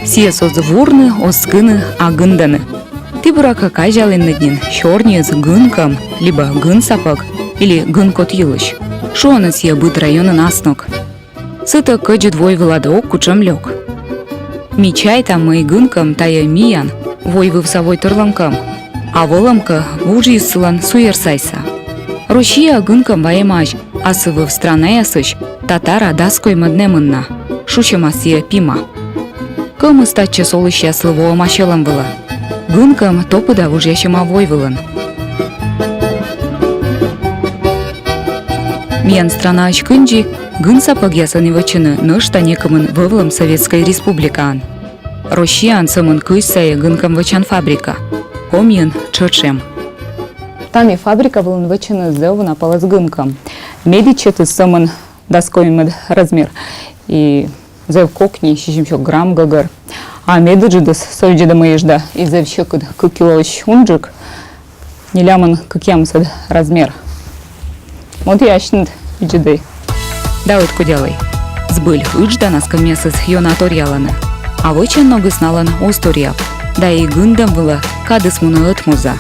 Сие созвурны, оскыны, агынданы. Ты бурака кажалынныднин, шорни с гынком, либо гын сапак, или гын кот елыш. Шуаны сие быт районын аснок. Сыта кыджы двой владок кучам лёг. Мичай там мый гынком тая миян, вой вывсовой тырламкам, а воламка вужи сылан суерсайса. Россия гынком ваемаш, асывы в стране ясыш, татара даской маднемынна, шучама сие пима. Кым стача солыща сылвоа мащелам было. Гынкам топыда вужящема войвылын. Миян страна ачкынджи, гын сапаг ясаны вачыны нышта некымын вывлым Советской Республикаан. Россиян сымын кыйсае гынкам вачан фабрика. Комьян чырчем. Тами фабрика вылын вачыны зэвына палас гынкам. Медичеты сымын доскоймыд размер. И зэв кокни щищемщок грамм гагар. А медыджидас совджида мыежда и зэв щекыд кукилович унджик. Нелямын кыкямсад размер. Вот я ащныд иджиды. Да вот куделай. Сбыль ыджда наска месяц йонаторияланы. А вычен ногы сналан осторияп. Да и гындам было кадыс муну этмуза.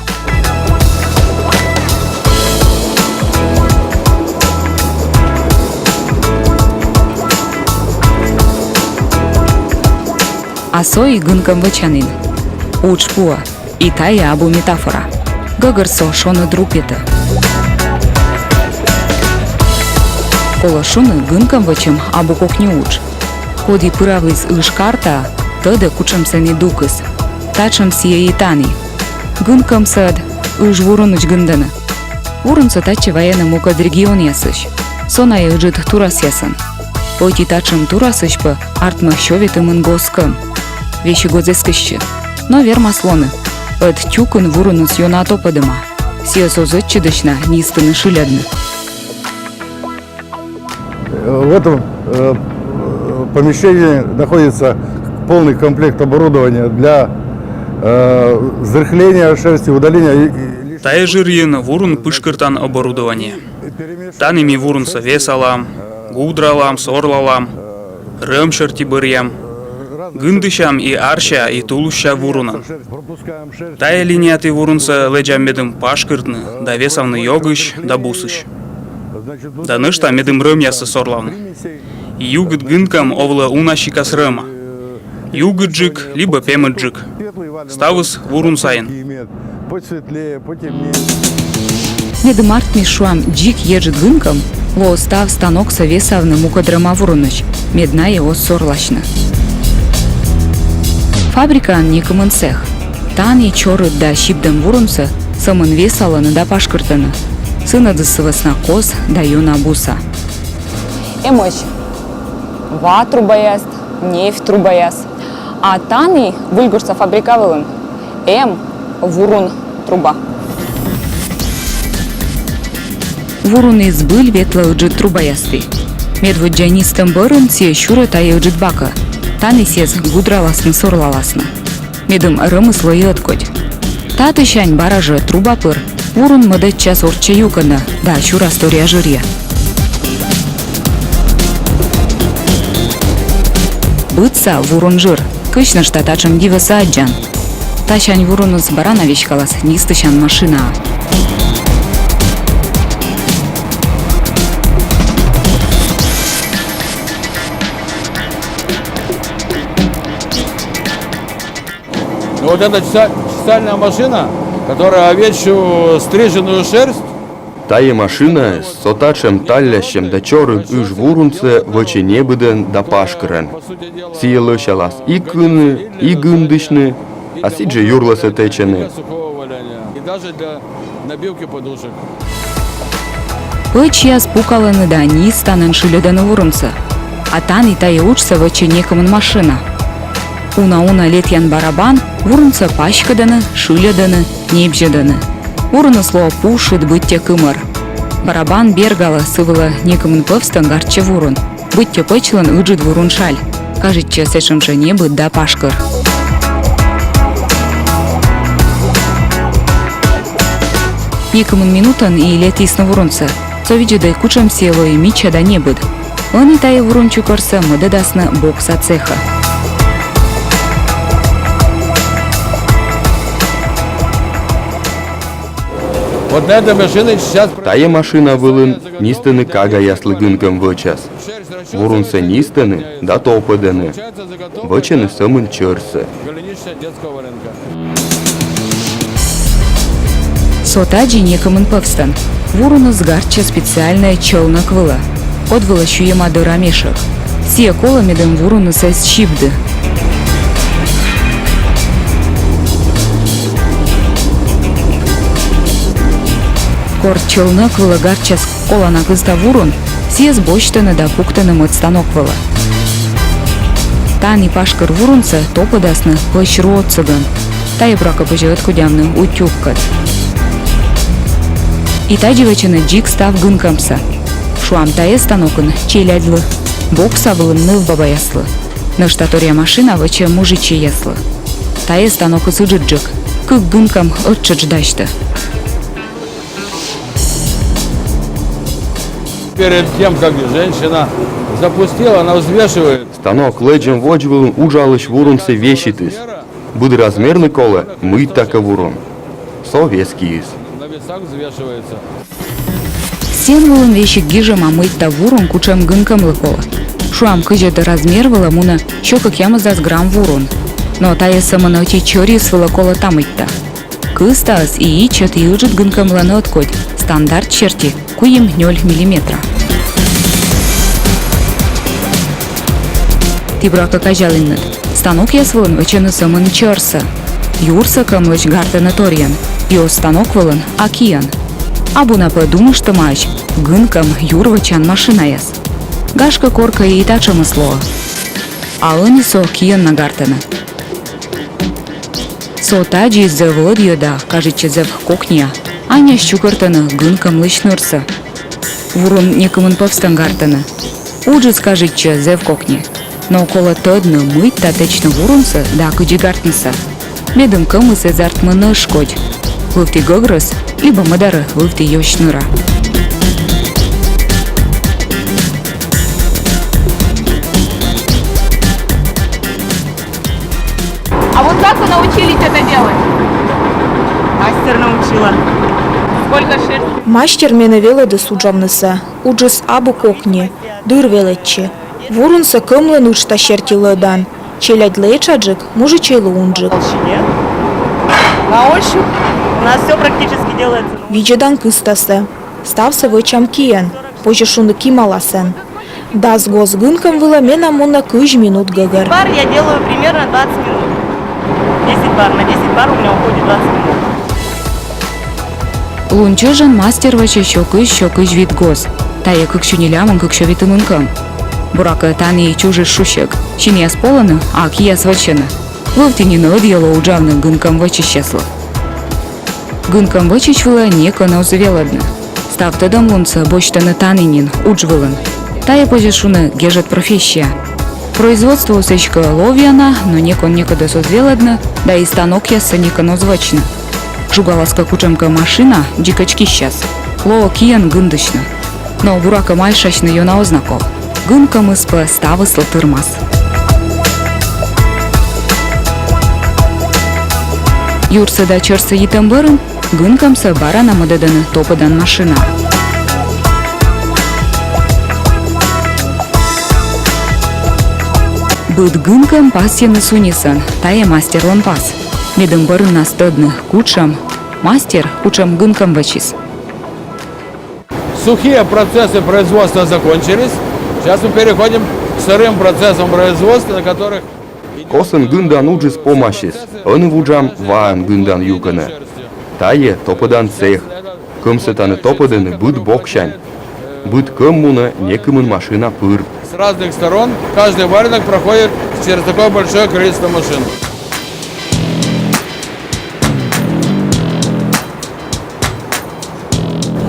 Асой гынкам вычанын. Учпуа. И тая абу метафора. Гагырсо шоны друпеты. Кола шуны гынкам вычым абу кокни уч. Ходи пыравыз ыш карта, тăдă кучăмсăни дукăс. Тачăм сие итани. Гынкам сăд ыш вурăнăч гындăнă. Вурăнсă таче ваенă мукăд регион ясăщ. Сонае ыжыт турас ясăн. Пăйти тачăм турасăщ пă артмă щоветы мын госкăм. Вещи годзескăщчы. Но верма слоны. Ыт тюкын вурăнăц йона топăдăма. Сие созăтчыдăçна нистăны шылядны. В этом помещении находится полный комплект оборудования для взрыхления шерсти, удаления лишних... Тая жирьен вурун пышкыртан оборудование. Таними вурунса весалам, гудралам, сорлалам, рымшерти бырьям, гындышам и арща и тулуща вурунан. Тая линияты вурунса леджамедым пашкыртны, да весавны йогыш, да бусыш. Да нышта медым рым ясы сорлавны. Югыт гынкам овла унащикас рыма. Югыджик, либо пемыджик. Ставыс вурун сайын. Медым артми шуам джик ежит гынкам, во став станок са весавны мукадрыма вуруныч, медна его сорлашны. Фабрика некымын цех. Тани чорыт да щипдым вурунса самын весаланы да пашкыртыны. Сынадысывас на коз да юна буса. Эмоч. Ва трубаяст, нефть трубаяст. А тани выльгурса фабрикавылын. Вурун труба. Вурун избыль ветла ыджит трубаясты. Медводжанистым бырын сие щуры тая ыджит бака. Тани сез гудраласны сорлаласны. Медым рымыслы йыткоть. Таты щань баражы труба пыр. Вурун мыдыт час орча юкана, да щура стория жырья. Бытса вурун жыр, кычны штатачым дивыса аджан. Тащань вуруныз барана вещкалас, нистыщан машина. Вот эта чесальная машина, которая овечью стриженную шерсть. Тая машина с сотачем таллящем да чорым ыж вурунце вочине быден да пашкырен. Сие лышалас и кыны, и гындышны, а сиджи юрласы течены. И даже для набивки подушек. Пычья спукаланы да нистанын шылёданы вурунца. А тани тая учса вочине кымын машина. Уна летян барабан, вурунца пашкаданы, шылёданы, небжеданы. Вуруны слова пушит быть те кымыр. Барабан бергала сывыла некымын пывстан гарче вурун. Быть печлан ыджит вурун шаль. Кажется, сешем же не быть да пашкар. Некомун минутан и летис на вурунца. Совиджедай кучам село и мича да не быть. Он и тая вурунчу корса мададасна бокса цеха. Вот на этой машине сейчас... Тая машина вылын нистыны кага яслы гынкам вычас. Вурунса нистыны да топыдыны. Вычаны самын чырсы. Голенища детского рынка. Сотаджи некомун повстан. Вуруну сгарча специальная челна квыла. Отвыла щуема до рамешек. Сия кола медем вуруну сэс щипды. Кор челна квыла гарча кола на кыста вурун, сия сбочтана да пуктаным от станок выла. Тани пашкар вурунца топыдасны плащру от цыган. Тая брака поживет кудямным утюккат. И та девочина джик став гынкамса. Шуам тае станокын челядлы. Бокса вылынны в бабаяслы. На штатория машина ваче мужичи яслы. Тае станокы сыджиджик. Кык гынкам отчадждашты. Перед тем, как женщина запустила, она взвешивает. Станок леджем воджвылын ужалыш вурунсы вещитыс. Буды размерны колы мыть така вурун. Советский из. На весах взвешивается. Сен вылын вещи гижем мыть та вурун кучам гынкам лыкола. Шуам кыжа да размер выла муна шо как яма зас грамм вурун. Но тае самоночи чорис выла кола тамытта. Кыстас и ичет и ыжит гынкам ланы откоть. Стандарт черти куем 0 миллиметра. Тибрака кажалиннет. Станок ясвылын вычены самын чорса. Юрса камлыч гартена торьян. Йо станок вылын акиян. Абуна подумаш тымач. Гынкам юр вычан машина яс. Гашка корка и тача мысло. А они со киян на гартена. Со таджи зевлод йода, кажется зев кокния. Аня щукартана гынкам лычнырса. Вурун некомын повстан гартена. Уджи скажитче зев кокни. Но около тодны мыть татечно вурунса да кыджи гартнса. Медым кымысы зартмыны шкодь. Лыфти гогрос, либо мадары лыфти йощныра. А вот как вы научились это делать? Мастер научила. Сколько шерсти? Мастер мене веледи суджавнысы. Уджыс абы кокни. Дыр велетчи. Вурунса кымлы нучта шертилыдан. Челядь лечаджик, мужичейлы унджик. Толщине. На ощупь. У нас все практически делается. Виджедан кыстасы. Ставсы вычам киен. Позже шуны кималасен. Да с госгынком выла мена муна кыж минут гагар. Бар я делаю примерно 20 минут. 10 бар. На 10 бар у меня уходит 20 минут. Лунчыжан мастер ваче щокыж вид гос. Тая кыкшунилямын кыкшовитымынкам. Бурака тани чужи шушек. Чиния споланы, а кия свачена. Ловтинина одъела уджавны гынкам ваче щаслы. Гынкам вачеч выла нека на узавеладны. Ставтадам лунца бочтаны танинин, уджвылын. Тая позишуны гежет профессия. Производство усечка ловьяна, но некон некогда созвеладны, да и станок яса нека назвачны. Жугаласка кучемка машина, джикачки щас. Лоо киян гындычны. Но бурака мальшачны йона ознаков. Гынкам испы ставыслы тырмас. Юрсы да чырсы йитым бырын, гынкамсы барана мыдыдыны топыдан машина. Быт гынкам пас яны сунисан, тая мастерлан пас. Медым бырын настыдны кучам, мастер кучам гынкам вачис. Сухие процессы производства закончились. Сейчас мы переходим к сырым процессам производства, на которых... Косын гындан уджыс помашис. Аны вуджам ваан гындан юканы. Тае топыдан цех. Кымсытаны топыдыны быт бокшань. Быт кым муна некымын машина пыр. С разных сторон каждый вареник проходит через такое большое количество машин.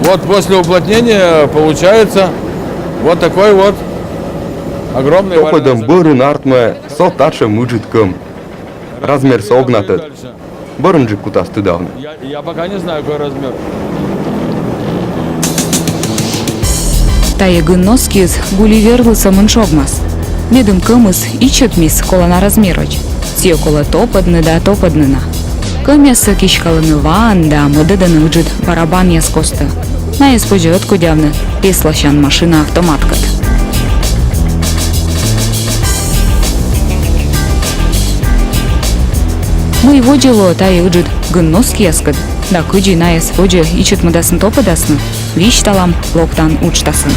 Вот после уплотнения получается вот такой вот Огромный Топадам бырын артма сотача мыжит кым. Размер согнатыт. Бырынжы кутасты давны. Я пока не знаю, какой размер. Тая гынноскиз гулливерлыса мыншогмас. Медым кымыз ичетмис колана размероч. Тие кола топадны да топаднына. Кымясы кишкалыны ваан да мыдыданы ыджыт барабан яскосты. На испожет кудявны песлащан машина автоматкат. Мы водило тая ыджыт гынноски яскат. Да кыджи на испоже ичет мыдасын топадасны. Вич талам локтан учтасын.